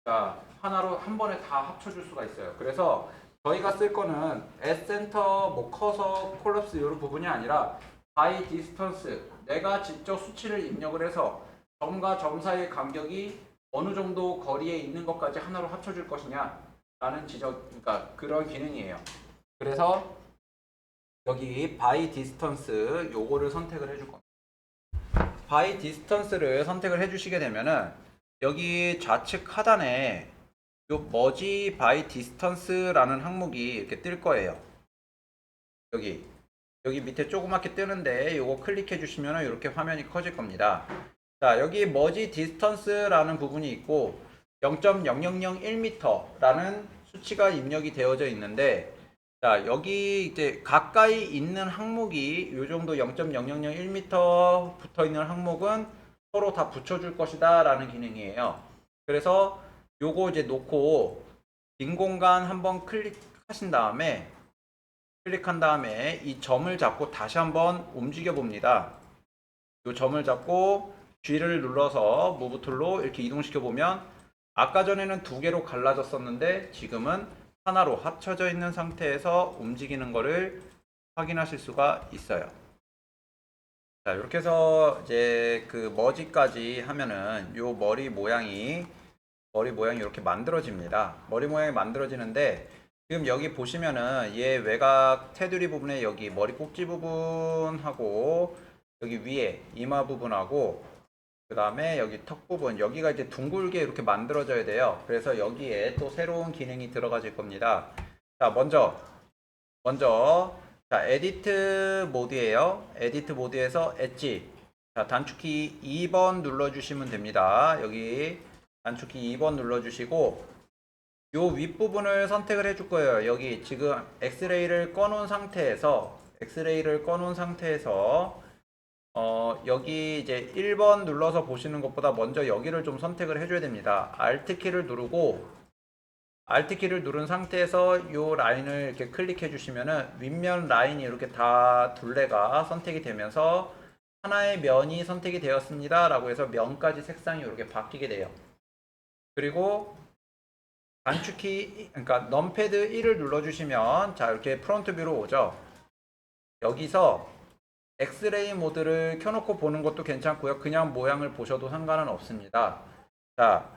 자, 하나로 한 번에 다 합쳐줄 수가 있어요. 그래서 저희가 쓸 거는 에센터, 뭐 커서, 콜랩스 이런 부분이 아니라 by distance 내가 직접 수치를 입력을 해서 점과 점 사이의 간격이 어느 정도 거리에 있는 것까지 하나로 합쳐줄 것이냐 라는 그러니까 그런 기능이에요. 그래서 여기 by distance 요거를 선택을 해줄 겁니다. by distance를 선택을 해주시게 되면은 여기 좌측 하단에 요 merge by distance라는 항목이 이렇게 뜰 거예요. 여기 밑에 조그맣게 뜨는데 요거 클릭해 주시면 이렇게 화면이 커질 겁니다. 자, 여기 merge distance라는 부분이 있고 0.0001m라는 수치가 입력이 되어져 있는데 자, 여기 이제 가까이 있는 항목이 요 정도 0.0001m 붙어 있는 항목은 서로 다 붙여줄 것이다 라는 기능이에요. 그래서 요거 이제 놓고 빈 공간 한번 클릭한 다음에 이 점을 잡고 다시 한번 움직여 봅니다. 이 점을 잡고 G를 눌러서 무브 툴로 이렇게 이동시켜 보면 아까 전에는 두 개로 갈라졌었는데 지금은 하나로 합쳐져 있는 상태에서 움직이는 것을 확인하실 수가 있어요. 자, 이렇게 해서 이제 그 머지까지 하면은 요 머리 모양이 이렇게 만들어집니다. 머리 모양이 만들어지는데 지금 여기 보시면은 얘 외곽 테두리 부분에 여기 머리 꼭지 부분하고 여기 위에 이마 부분하고 그 다음에 여기 턱 부분 여기가 이제 둥글게 이렇게 만들어져야 돼요. 그래서 여기에 또 새로운 기능이 들어가질 겁니다. 자, 먼저 자, 에디트 모드예요. 에디트 모드에서 엣지 자, 단축키 2번 눌러주시면 됩니다. 여기 단축키 2번 눌러주시고 요 윗부분을 선택을 해줄 거예요. 여기 지금 엑스레이를 꺼놓은 상태에서 여기 이제 1번 눌러서 보시는 것보다 먼저 여기를 좀 선택을 해줘야 됩니다. Alt 키를 누른 상태에서 요 라인을 이렇게 클릭해 주시면은 윗면 라인이 이렇게 다 둘레가 선택이 되면서 하나의 면이 선택이 되었습니다. 라고 해서 면까지 색상이 이렇게 바뀌게 돼요. 그리고 단축키, 그러니까 넘패드 1을 눌러주시면 자 이렇게 프론트 뷰로 오죠. 여기서 엑스레이 모드를 켜놓고 보는 것도 괜찮고요. 그냥 모양을 보셔도 상관은 없습니다. 자,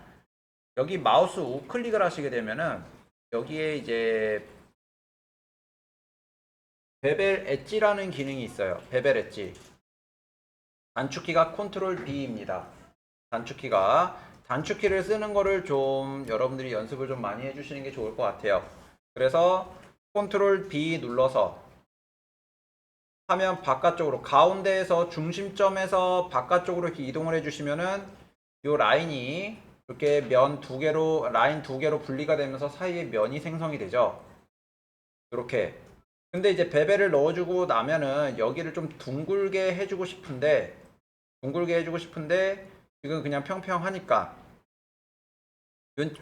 여기 마우스 우클릭을 하시게 되면은 여기에 이제 베벨 엣지라는 기능이 있어요. 베벨 엣지. 단축키가 컨트롤 B입니다. 단축키를 쓰는 거를 좀 여러분들이 연습을 좀 많이 해주시는 게 좋을 것 같아요. 그래서 컨트롤 B 눌러서 화면 바깥쪽으로 가운데에서 중심점에서 바깥쪽으로 이렇게 이동을 해주시면은 이 라인이 이렇게 라인 두 개로 분리가 되면서 사이에 면이 생성이 되죠. 이렇게. 근데 이제 베벨을 넣어주고 나면은 여기를 좀 둥글게 해주고 싶은데 지금 그냥 평평하니까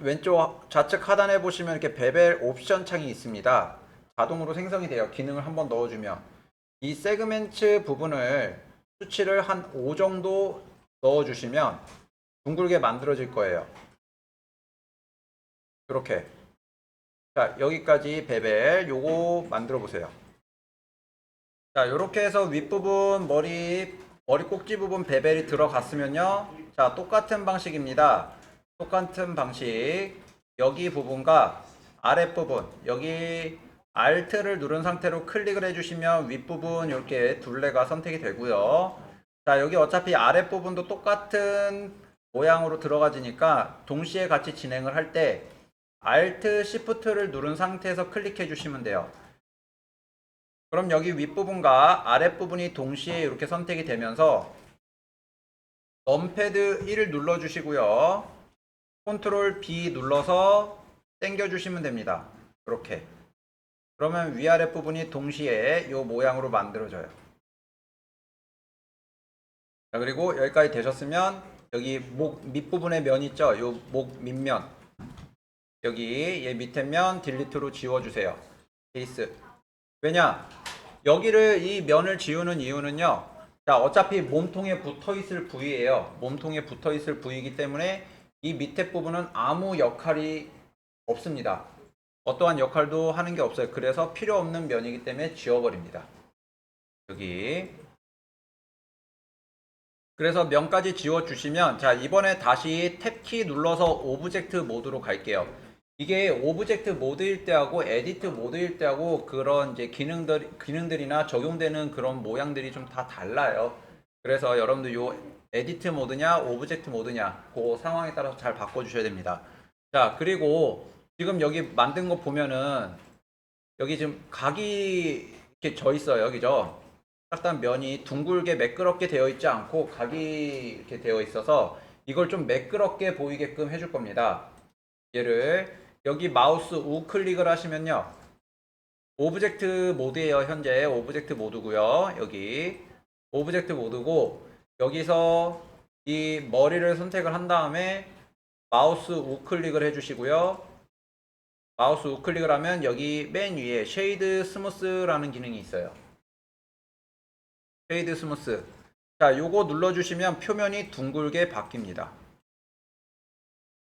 왼쪽 좌측 하단에 보시면 이렇게 베벨 옵션 창이 있습니다. 자동으로 생성이 돼요. 기능을 한번 넣어주면. 이 세그멘트 부분을 수치를 한 5 정도 넣어주시면 둥글게 만들어질 거예요. 이렇게. 자, 여기까지 베벨 요거 만들어 보세요. 자, 요렇게 해서 윗부분 머리 꼭지 부분 베벨이 들어갔으면요. 자, 똑같은 방식입니다. 똑같은 방식. 여기 부분과 아랫부분, 여기 Alt를 누른 상태로 클릭을 해주시면 윗부분 이렇게 둘레가 선택이 되고요. 자, 여기 어차피 아랫부분도 똑같은 모양으로 들어가지니까 동시에 같이 진행을 할 때 Alt, Shift를 누른 상태에서 클릭해 주시면 돼요. 그럼 여기 윗부분과 아랫부분이 동시에 이렇게 선택이 되면서 넘패드 1을 눌러주시고요. 컨트롤 B 눌러서 당겨주시면 됩니다. 이렇게. 그러면 위아래 부분이 동시에 이 모양으로 만들어져요. 자, 그리고 여기까지 되셨으면 여기 목 밑부분에 면 있죠? 이 목 밑면. 여기 얘 밑에 면 딜리트로 지워주세요. 베이스. 왜냐? 여기를 이 면을 지우는 이유는요. 자, 어차피 몸통에 붙어 있을 부위예요. 몸통에 붙어 있을 부위이기 때문에 이 밑에 부분은 아무 역할이 없습니다. 어떠한 역할도 하는 게 없어요. 그래서 필요 없는 면이기 때문에 지워버립니다. 여기. 그래서 면까지 지워주시면, 자, 이번에 다시 탭키 눌러서 오브젝트 모드로 갈게요. 이게 오브젝트 모드일 때하고 에디트 모드일 때하고 그런 이제 기능들이나 적용되는 그런 모양들이 좀 다 달라요. 그래서 여러분들 요 에디트 모드냐 오브젝트 모드냐 그 상황에 따라서 잘 바꿔주셔야 됩니다. 자, 그리고 지금 여기 만든 거 보면은 여기 지금 각이 이렇게 져 있어요. 그죠? 딱딱 면이 둥글게 매끄럽게 되어 있지 않고 각이 이렇게 되어 있어서 이걸 좀 매끄럽게 보이게끔 해줄 겁니다. 얘를 여기 마우스 우클릭을 하시면요. 오브젝트 모드예요. 현재 오브젝트 모드고요. 여기 오브젝트 모드고 여기서 이 머리를 선택을 한 다음에 마우스 우클릭을 해주시고요. 마우스 우클릭을 하면 여기 맨 위에 쉐이드 스무스라는 기능이 있어요. 쉐이드 스무스. 자, 요거 눌러주시면 표면이 둥글게 바뀝니다.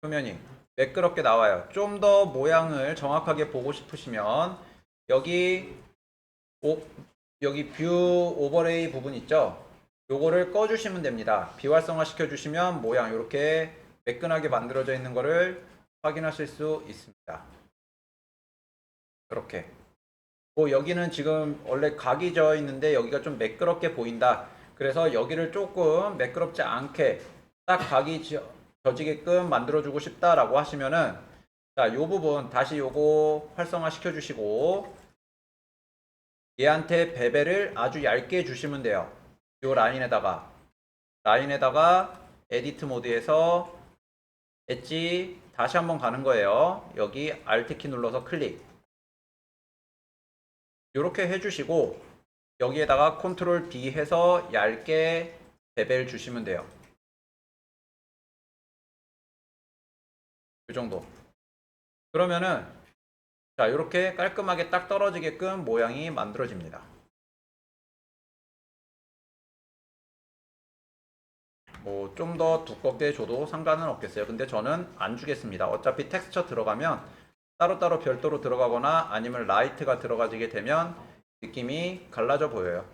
표면이 매끄럽게 나와요. 좀 더 모양을 정확하게 보고 싶으시면 여기 여기 뷰 오버레이 부분 있죠? 요거를 꺼주시면 됩니다. 비활성화 시켜주시면 모양 이렇게 매끈하게 만들어져 있는 거를 확인하실 수 있습니다. 이렇게. 여기는 지금 원래 각이 져 있는데 여기가 좀 매끄럽게 보인다. 그래서 여기를 조금 매끄럽지 않게 딱 각이 져지게끔 만들어주고 싶다라고 하시면은 자, 요 부분 다시 요거 활성화 시켜주시고 얘한테 베벨을 아주 얇게 주시면 돼요. 요 라인에다가 에디트 모드에서 엣지 다시 한번 가는 거예요. 여기 Alt 키 눌러서 클릭. 이렇게 해주시고 여기에다가 컨트롤 B 해서 얇게 베벨 주시면 돼요. 이 정도. 그러면은 자, 이렇게 깔끔하게 딱 떨어지게끔 모양이 만들어집니다. 뭐 좀 더 두껍게 줘도 상관은 없겠어요. 근데 저는 안 주겠습니다. 어차피 텍스처 들어가면 따로따로 별도로 들어가거나 아니면 라이트가 들어가지게 되면 느낌이 갈라져 보여요.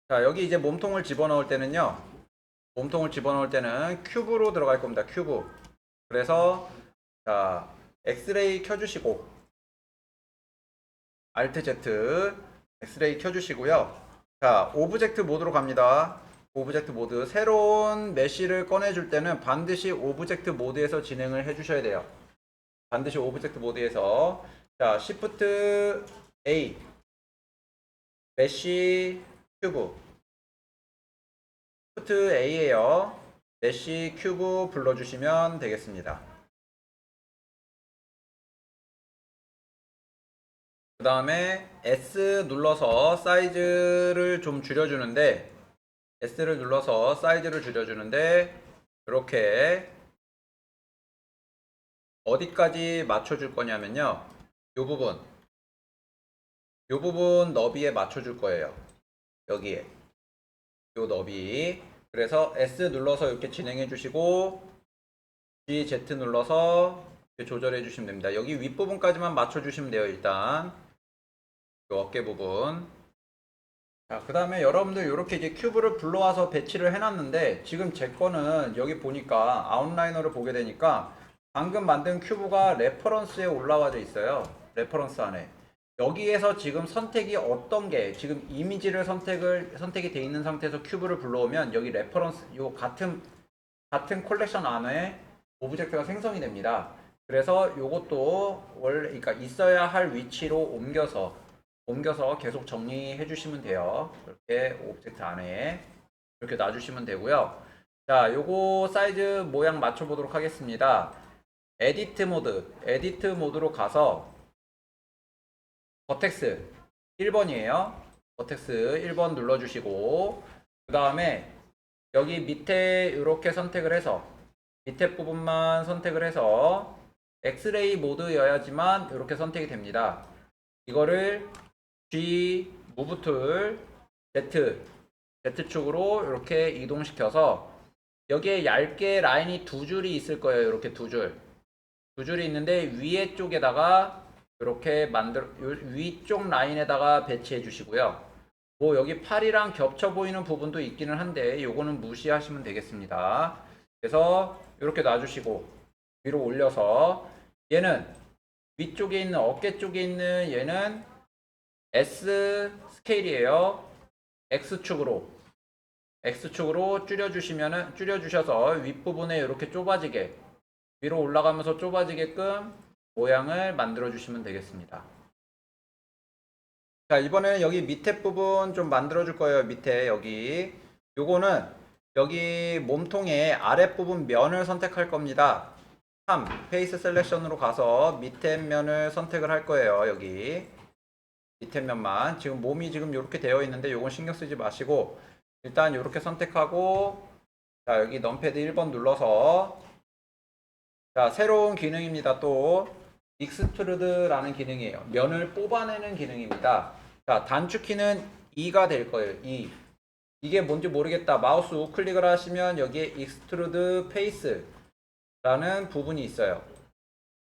자, 여기 이제 몸통을 집어넣을 때는요. 몸통을 집어넣을 때는 큐브로 들어갈 겁니다. 큐브. 그래서 자, 엑스레이 켜주시고 Alt Z 엑스레이 켜주시고요. 자, 오브젝트 모드로 갑니다. 오브젝트 모드. 새로운 메쉬를 꺼내줄 때는 반드시 오브젝트 모드에서 진행을 해주셔야 돼요. 반드시 오브젝트 모드에서. 자, Shift A 메쉬 큐브. Shift A예요. 메쉬 큐브 불러주시면 되겠습니다. 그 다음에 S 눌러서 사이즈를 좀 줄여주는데 S를 눌러서 사이즈를 줄여주는데 이렇게 어디까지 맞춰줄 거냐면요. 이 부분 이 부분 너비에 맞춰줄 거예요. 여기에 요 너비. 그래서 S 눌러서 이렇게 진행해 주시고 G, Z 눌러서 이렇게 조절해 주시면 됩니다. 여기 윗부분까지만 맞춰 주시면 돼요. 일단 요 어깨 부분. 자, 그 다음에 여러분들 이렇게 이제 큐브를 불러와서 배치를 해놨는데 지금 제 거는 여기 보니까 아웃라이너를 보게 되니까 방금 만든 큐브가 레퍼런스에 올라와져 있어요. 레퍼런스 안에. 여기에서 지금 선택이 어떤 게 지금 이미지를 선택이 돼 있는 상태에서 큐브를 불러오면 여기 레퍼런스 요 같은 콜렉션 안에 오브젝트가 생성이 됩니다. 그래서 요것도 원래 그러니까 있어야 할 위치로 옮겨서 계속 정리해 주시면 돼요. 이렇게 오브젝트 안에 이렇게 놔주시면 되고요. 자, 요거 사이즈 모양 맞춰 보도록 하겠습니다. 에디트 모드로 가서 버텍스 1번이에요. 버텍스 1번 눌러주시고 그 다음에 여기 밑에 이렇게 선택을 해서 밑에 부분만 선택을 해서 엑스레이 모드여야지만 이렇게 선택이 됩니다. 이거를 G, 무브 툴, Z축으로 이렇게 이동시켜서 여기에 얇게 라인이 두 줄이 있을 거예요. 이렇게 두 줄이 있는데 위에 쪽에다가 이렇게 위쪽 라인에다가 배치해 주시고요. 뭐 여기 팔이랑 겹쳐 보이는 부분도 있기는 한데 요거는 무시하시면 되겠습니다. 그래서 이렇게 놔주시고 위로 올려서 얘는 위쪽에 있는 어깨 쪽에 있는 얘는 S 스케일이에요. X축으로 줄여주셔서 윗부분에 이렇게 좁아지게 위로 올라가면서 좁아지게끔 모양을 만들어 주시면 되겠습니다. 자, 이번에는 여기 밑에 부분 좀 만들어 줄 거예요. 밑에 여기 요거는 여기 몸통의 아랫부분 면을 선택할 겁니다. 3 페이스 셀렉션으로 가서 밑에 면을 선택을 할 거예요. 여기 밑에 면만 지금 몸이 지금 이렇게 되어 있는데 요건 신경 쓰지 마시고 일단 이렇게 선택하고 자, 여기 넘패드 1번 눌러서 자, 새로운 기능입니다. 또 익스트루드라는 기능이에요. 면을 뽑아내는 기능입니다. 자, 단축키는 2가 될 거예요. 2. 이게 뭔지 모르겠다. 마우스 우클릭을 하시면 여기에 익스트루드 페이스라는 부분이 있어요.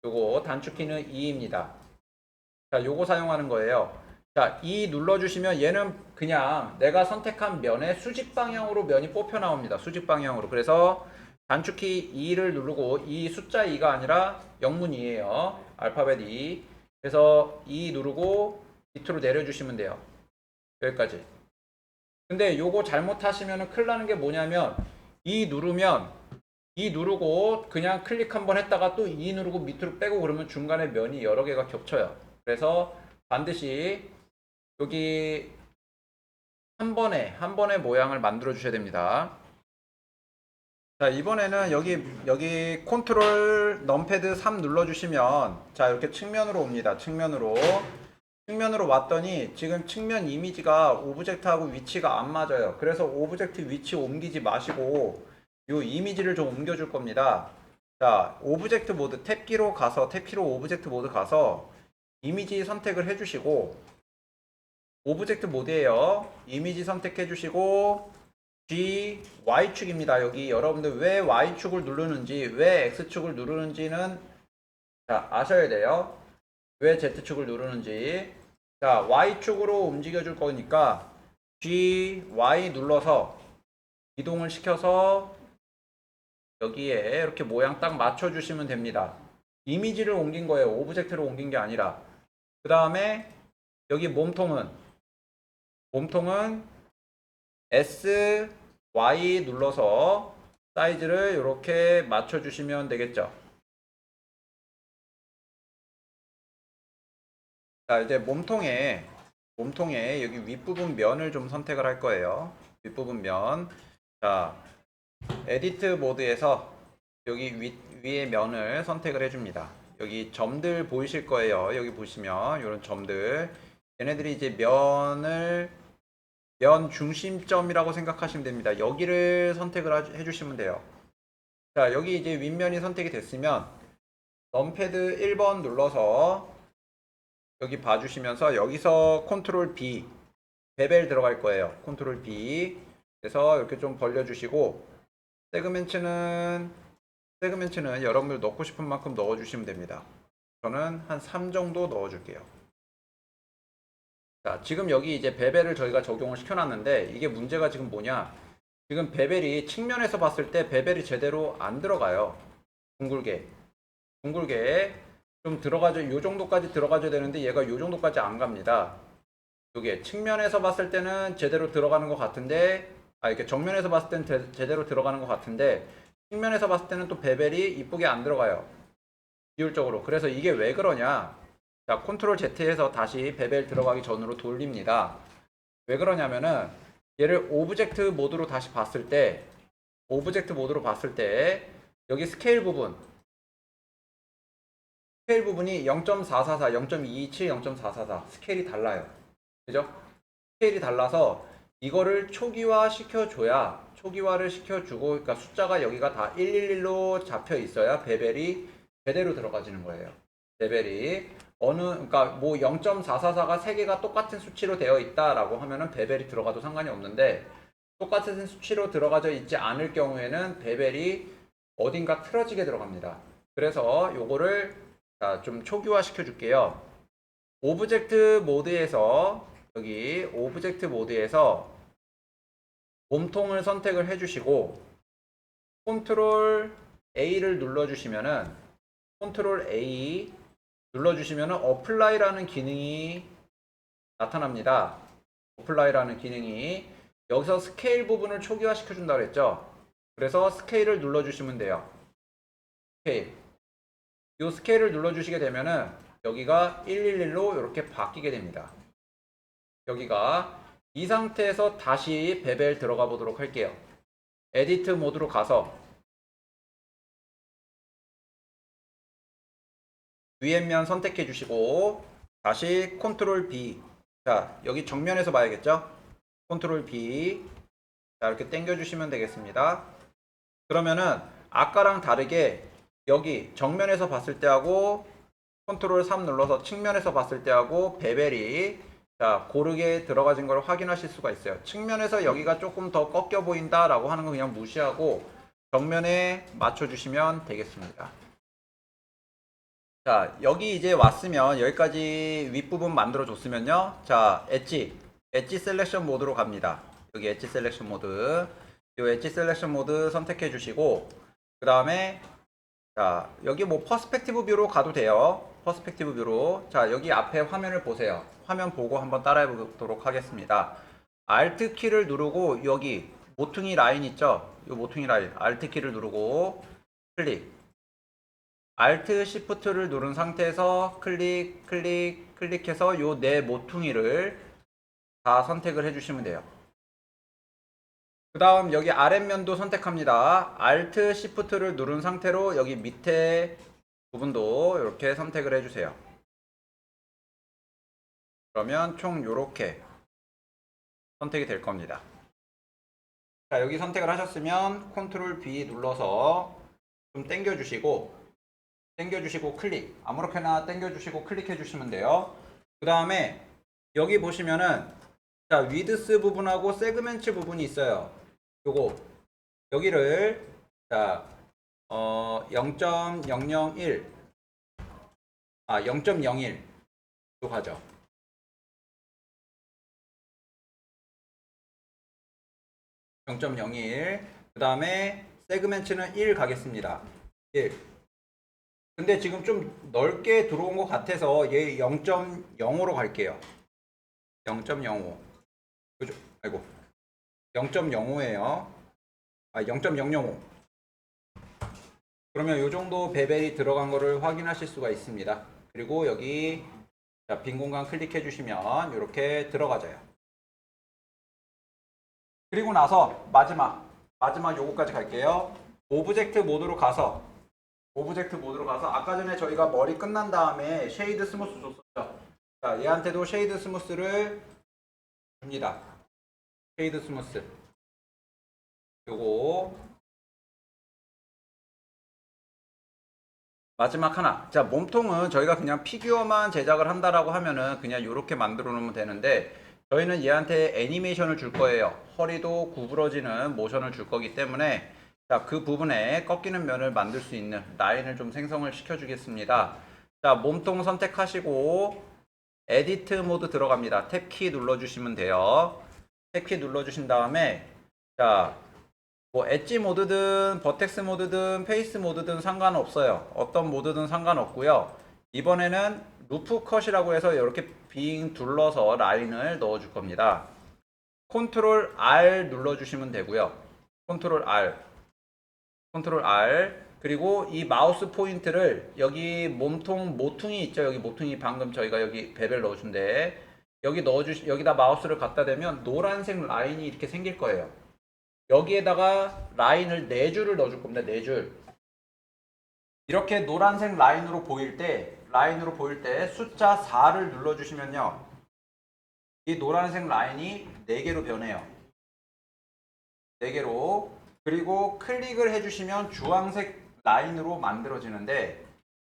요거 단축키는 2입니다. 자, 요거 사용하는 거예요. 자, 2 눌러주시면 얘는 그냥 내가 선택한 면의 수직 방향으로 면이 뽑혀 나옵니다. 수직 방향으로. 그래서 단축키 2를 누르고 이 숫자 2가 아니라 영문 2예요. 알파벳 2. 그래서 2 누르고 밑으로 내려주시면 돼요. 여기까지. 근데 요거 잘못하시면 큰일 나는 게 뭐냐면 2 누르고 그냥 클릭 한번 했다가 또 2 누르고 밑으로 빼고 그러면 중간에 면이 여러 개가 겹쳐요. 그래서 반드시 여기 한 번에 모양을 만들어 주셔야 됩니다. 자, 이번에는 여기 컨트롤 넘패드 3 눌러 주시면 자, 이렇게 측면으로 옵니다. 측면으로 왔더니 지금 측면 이미지가 오브젝트하고 위치가 안 맞아요. 그래서 오브젝트 위치 옮기지 마시고 이 이미지를 좀 옮겨 줄 겁니다. 자, 오브젝트 모드 탭키로 오브젝트 모드 가서 이미지 선택을 해 주시고 오브젝트 모드예요. 이미지 선택해 주시고 G, Y축입니다. 여기 여러분들 왜 Y축을 누르는지 왜 X축을 누르는지는 자, 아셔야 돼요. 왜 Z축을 누르는지. 자, Y축으로 움직여 줄 거니까 G, Y 눌러서 이동을 시켜서 여기에 이렇게 모양 딱 맞춰 주시면 됩니다. 이미지를 옮긴 거예요. 오브젝트를 옮긴 게 아니라. 그 다음에 여기 몸통은 S, Y 눌러서 사이즈를 이렇게 맞춰 주시면 되겠죠. 자, 이제 몸통에 여기 윗부분 면을 좀 선택을 할 거예요. 윗부분 면. 자, 에디트 모드에서 여기 위에 면을 선택을 해줍니다. 여기 점들 보이실 거예요. 여기 보시면 이런 점들. 얘네들이 이제 면 중심점이라고 생각하시면 됩니다. 여기를 선택을 해주시면 돼요. 자, 여기 이제 윗면이 선택이 됐으면 넘패드 1번 눌러서 여기 봐주시면서 여기서 컨트롤 B 베벨 들어갈 거예요. 컨트롤 B. 그래서 이렇게 좀 벌려주시고 세그멘트는 여러분들 넣고 싶은 만큼 넣어주시면 됩니다. 저는 한 3 정도 넣어줄게요. 자, 지금 여기 이제 베벨을 저희가 적용을 시켜놨는데 이게 문제가 지금 뭐냐? 지금 베벨이 측면에서 봤을 때 베벨이 제대로 안 들어가요. 둥글게 좀 들어가죠. 요 정도까지 들어가줘야 되는데 얘가 요 정도까지 안 갑니다. 이게 측면에서 봤을 때는 제대로 들어가는 것 같은데 이렇게 정면에서 봤을 때는 제대로 들어가는 것 같은데 측면에서 봤을 때는 또 베벨이 이쁘게 안 들어가요. 비율적으로. 그래서 이게 왜 그러냐? 자, 컨트롤 Z에서 다시 베벨 들어가기 전으로 돌립니다. 왜 그러냐면은 얘를 오브젝트 모드로 다시 봤을 때 여기 스케일 부분이 0.444, 0.227, 0.444 스케일이 달라요. 그죠? 스케일이 달라서 이거를 초기화를 시켜주고, 그러니까 숫자가 여기가 다 111로 잡혀 있어야 베벨이 제대로 들어가지는 거예요. 베벨이 그러니까 뭐 0.444가 3개가 똑같은 수치로 되어 있다라고 하면은 베벨이 들어가도 상관이 없는데 똑같은 수치로 들어가져 있지 않을 경우에는 베벨이 어딘가 틀어지게 들어갑니다. 그래서 요거를 좀 초기화 시켜 줄게요. 오브젝트 모드에서 여기 오브젝트 모드에서 몸통을 선택을 해주시고 컨트롤 A를 눌러주시면은 어플라이라는 기능이 나타납니다. 어플라이라는 기능이 여기서 스케일 부분을 초기화 시켜준다 그랬죠. 그래서 스케일을 눌러주시면 돼요. 스케일. 이 스케일을 눌러주시게 되면은 여기가 111로 이렇게 바뀌게 됩니다. 여기가 이 상태에서 다시 베벨 들어가 보도록 할게요. 에디트 모드로 가서 위에 면 선택해 주시고 다시 컨트롤 B. 자, 여기 정면에서 봐야겠죠? 컨트롤 B. 자, 이렇게 당겨 주시면 되겠습니다. 그러면은 아까랑 다르게 여기 정면에서 봤을 때하고 컨트롤 3 눌러서 측면에서 봤을 때하고 베벨이 고르게 들어가진 걸 확인하실 수가 있어요. 측면에서 여기가 조금 더 꺾여 보인다 라고 하는 거 그냥 무시하고 정면에 맞춰주시면 되겠습니다. 자, 여기 이제 왔으면 여기까지 윗부분 만들어 줬으면요. 자, 엣지 셀렉션 모드로 갑니다. 여기 엣지 셀렉션 모드. 이 엣지 셀렉션 모드 선택해 주시고 그 다음에 자, 여기 뭐 퍼스펙티브 뷰로 가도 돼요. 퍼스펙티브 뷰로. 자, 여기 앞에 화면을 보세요. 화면 보고 한번 따라해 보도록 하겠습니다. Alt 키를 누르고 여기 모퉁이 라인 있죠? 이 모퉁이 라인 Alt 키를 누르고 클릭. Alt Shift를 누른 상태에서 클릭해서 요 네 모퉁이를 다 선택을 해주시면 돼요. 그 다음 여기 아랫면도 선택합니다. Alt Shift를 누른 상태로 여기 밑에 부분도 이렇게 선택을 해주세요. 그러면 총 이렇게 선택이 될 겁니다. 자, 여기 선택을 하셨으면 컨트롤 B 눌러서 좀 당겨주시고 클릭, 아무렇게나 당겨주시고 클릭해 주시면 돼요. 그 다음에 여기 보시면은 자, 위드스 부분하고 세그멘트 부분이 있어요. 요거 여기를 자 0.001 0.01로 가죠. 0.01. 그 다음에 세그멘트는 1 가겠습니다. 1. 근데 지금 좀 넓게 들어온 것 같아서 얘 0.05로 갈게요. 0.05. 그죠? 아이고. 0.05예요. 0.005. 그러면 이 정도 베벨이 들어간 거를 확인하실 수가 있습니다. 그리고 여기 빈 공간 클릭해 주시면 이렇게 들어가져요. 그리고 나서 마지막 요거까지 갈게요. 오브젝트 모드로 가서 아까 전에 저희가 머리 끝난 다음에 쉐이드 스무스 줬었죠. 자, 얘한테도 쉐이드 스무스를 줍니다. 쉐이드 스무스. 요거 마지막 하나. 자, 몸통은 저희가 그냥 피규어만 제작을 한다라고 하면은 그냥 이렇게 만들어 놓으면 되는데 저희는 얘한테 애니메이션을 줄 거예요. 허리도 구부러지는 모션을 줄 거기 때문에 자, 그 부분에 꺾이는 면을 만들 수 있는 라인을 좀 생성을 시켜 주겠습니다. 자, 몸통 선택하시고 에디트 모드 들어갑니다. 탭키 눌러 주시면 돼요. 탭키 눌러 주신 다음에 자, 뭐 엣지 모드든 버텍스 모드든 페이스 모드든 상관없어요. 어떤 모드든 상관없고요. 이번에는 루프 컷이라고 해서 이렇게 빙 둘러서 라인을 넣어 줄 겁니다. 컨트롤 R 눌러 주시면 되고요. 컨트롤 R, 컨트롤 R. 그리고 이 마우스 포인트를 여기 몸통 모퉁이 있죠. 여기 모퉁이 방금 저희가 여기 베벨 넣어준데 여기 여기다 마우스를 갖다 대면 노란색 라인이 이렇게 생길 거예요. 여기에다가 라인을 4줄을 넣어줄 겁니다. 4줄. 이렇게 노란색 라인으로 보일 때 숫자 4를 눌러주시면요. 이 노란색 라인이 4개로 변해요. 4개로. 그리고 클릭을 해주시면 주황색 라인으로 만들어지는데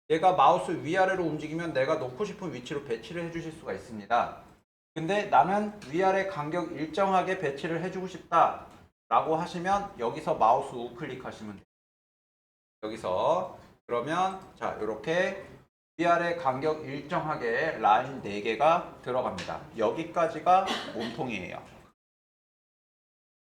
얘가 마우스 위아래로 움직이면 내가 놓고 싶은 위치로 배치를 해주실 수가 있습니다. 근데 나는 위아래 간격 일정하게 배치를 해주고 싶다 라고 하시면 여기서 마우스 우클릭 하시면 돼요. 여기서 그러면 자 이렇게 위아래 간격 일정하게 라인 4개가 들어갑니다. 여기까지가 몸통이에요.